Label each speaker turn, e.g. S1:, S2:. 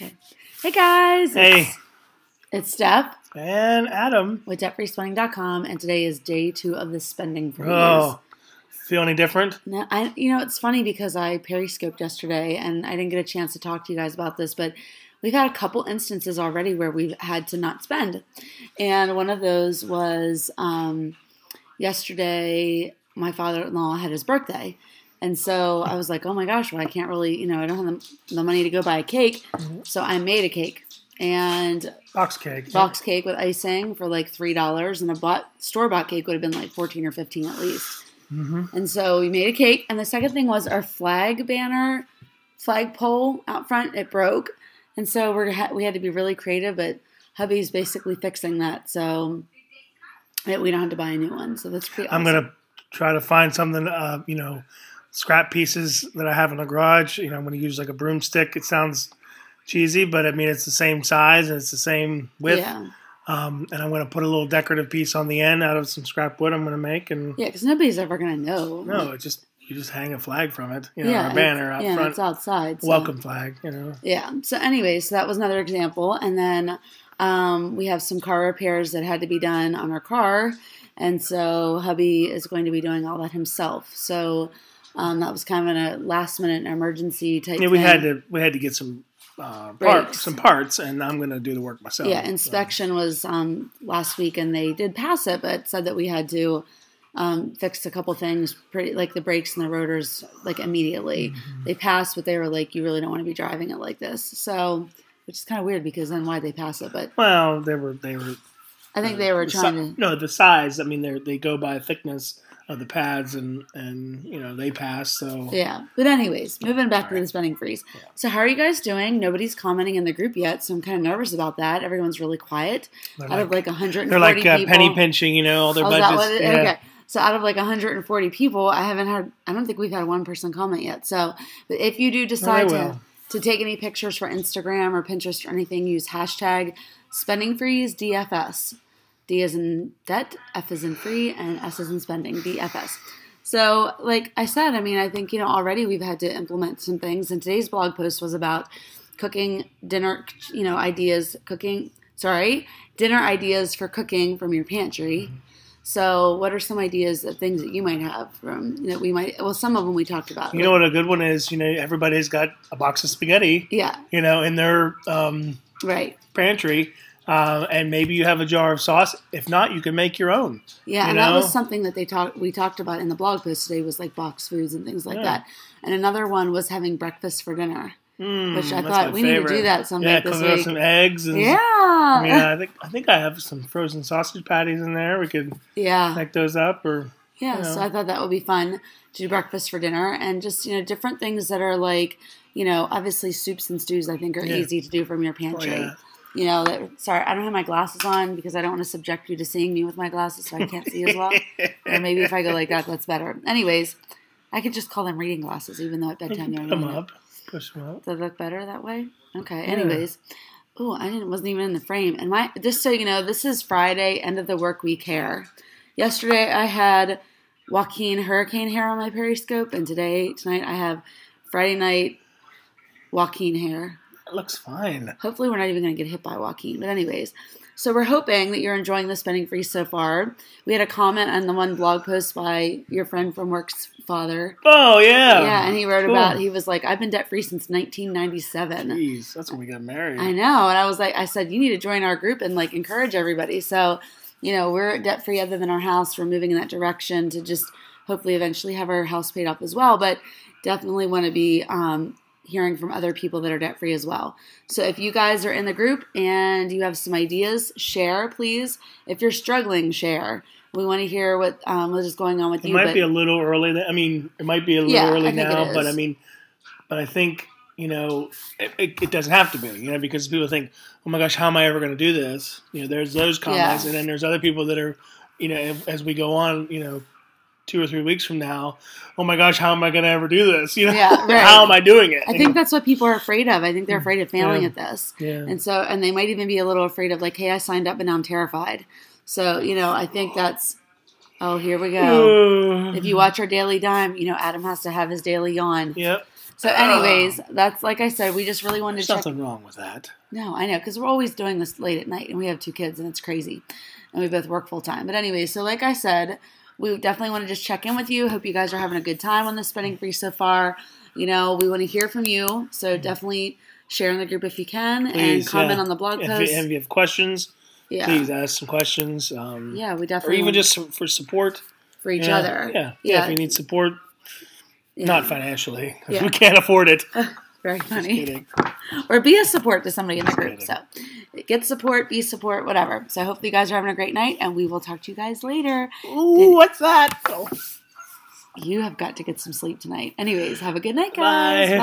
S1: Okay. Hey guys.
S2: Hey.
S1: It's Steph.
S2: And Adam.
S1: With DebtFreeSpending.com, and today is day 2 of the spending freeze.
S2: Oh, feel any different?
S1: Now, it's funny because I periscoped yesterday and I didn't get a chance to talk to you guys about this, but we've had a couple instances already where we've had to not spend. And one of those was yesterday, my father-in-law had his birthday. And so I was like, oh my gosh, well, I can't really, I don't have the money to go buy a cake. Mm-hmm. So I made a cake. And
S2: box cake
S1: with icing for like $3, and a store-bought cake would have been like $14 or $15 at least.
S2: Mm-hmm.
S1: And so we made a cake. And the second thing was our flagpole out front. It broke, and so we had to be really creative. But hubby's basically fixing that, so we don't have to buy a new one. So that's pretty awesome.
S2: I'm gonna try to find something, scrap pieces that I have in the garage. I'm gonna use like a broomstick. It sounds cheesy, but I mean it's the same size and it's the same width.
S1: Yeah.
S2: And I'm going to put a little decorative piece on the end out of some scrap wood I'm going to make. And
S1: yeah, because nobody's ever going to know.
S2: No, you just hang a flag from it, or a banner out front.
S1: Yeah, it's outside. So.
S2: Welcome flag,
S1: Yeah. So anyway, so that was another example. And then we have some car repairs that had to be done on our car. And so hubby is going to be doing all that himself. So that was kind of a last minute emergency type thing.
S2: We had to get some parts, and I'm going to do the work myself.
S1: Yeah, inspection was last week, and they did pass it, but said that we had to fix a couple things, like the brakes and the rotors, like immediately. Mm-hmm. They passed, but they were like, "You really don't want to be driving it like this." So, which is kind of weird because then why'd they pass it? But
S2: they were.
S1: I think they were trying to.
S2: No, the size. I mean, they go by thickness of the pads, and they pass. So
S1: yeah, but anyways, moving back to the spending freeze. Yeah. So how are you guys doing? Nobody's commenting in the group yet, so I'm kind of nervous about that. Everyone's really quiet. Out of like 140
S2: they're like
S1: people,
S2: penny pinching, all their budgets.
S1: Yeah. Okay. So out of like 140 people, I don't think we've had one person comment yet. So, but if you do decide to take any pictures for Instagram or Pinterest or anything, use hashtag SpendingFreezeDFS. D as in debt, F as in free, and S as in spending, DFS. So, like I said, I think, already we've had to implement some things. And today's blog post was about cooking dinner, dinner ideas for cooking from your pantry. Mm-hmm. So, what are some ideas of things that you might have from, some of them we talked about.
S2: You know what a good one is? Everybody's got a box of spaghetti.
S1: Yeah.
S2: In their pantry. And maybe you have a jar of sauce. If not, you can make your own.
S1: Yeah, and that was something that we talked about in the blog post today, was like box foods and things like that. And another one was having breakfast for dinner, which I thought we need to do that someday this week.
S2: Some eggs. And I think I have some frozen sausage patties in there. We could make those up, or
S1: so I thought that would be fun to do breakfast for dinner, and just different things that are like obviously soups and stews. I think are easy to do from your pantry. Oh, yeah. Sorry, I don't have my glasses on because I don't want to subject you to seeing me with my glasses, so I can't see as well. Or maybe if I go like that, that's better. Anyways, I could just call them reading glasses, even though at bedtime they're not.
S2: Push them up.
S1: Does it look better that way? Okay. Yeah. Anyways, wasn't even in the frame. And just so you know, this is Friday, end of the work week hair. Yesterday I had Joaquin hurricane hair on my periscope, and tonight I have Friday night Joaquin hair.
S2: It looks fine.
S1: Hopefully we're not even going to get hit by Joaquin. But anyways, so we're hoping that you're enjoying the spending freeze so far. We had a comment on the one blog post by your friend from work's father.
S2: Oh, yeah.
S1: Yeah, and he wrote he was like, I've been debt-free since 1997.
S2: Jeez, that's when we got married.
S1: I know. And I said, you need to join our group and encourage everybody. So, we're debt-free other than our house. We're moving in that direction to just hopefully eventually have our house paid off as well. But definitely want to be hearing from other people that are debt-free as well. So if you guys are in the group and you have some ideas, share, please. If you're struggling, share. We want to hear what is going on with you.
S2: It might be a little early. It might be a little early now, but I think, it doesn't have to be, because people think, oh my gosh, how am I ever going to do this? There's those comments, and then there's other people that are, as we go on, 2 or 3 weeks from now, oh my gosh, how am I going to ever do this? How am I doing it?
S1: I think that's what people are afraid of. I think they're afraid of failing at this. Yeah. And they might even be a little afraid of hey, I signed up and now I'm terrified. So, I think that's, here we go. If you watch our Daily Dime, Adam has to have his daily yawn.
S2: Yep.
S1: So, anyways, that's like I said, we just really wanted to check.
S2: There's nothing wrong with that.
S1: No, I know, because we're always doing this late at night, and we have 2 kids, and it's crazy. And we both work full time. But anyway, so like I said, we definitely want to just check in with you. Hope you guys are having a good time on the Spinning Free so far. You know, we want to hear from you, so definitely share in the group if you can, and comment on the blog post.
S2: If you have questions, please ask some questions.
S1: Yeah, we definitely.
S2: Or even just for support.
S1: For each other.
S2: Yeah, if you need support, not financially, because we can't afford it.
S1: Very funny. Or be a support to somebody in the group. So get support, be support, whatever. So hopefully you guys are having a great night, and we will talk to you guys later.
S2: Ooh, what's that?
S1: You have got to get some sleep tonight. Anyways, have a good night, guys. Bye.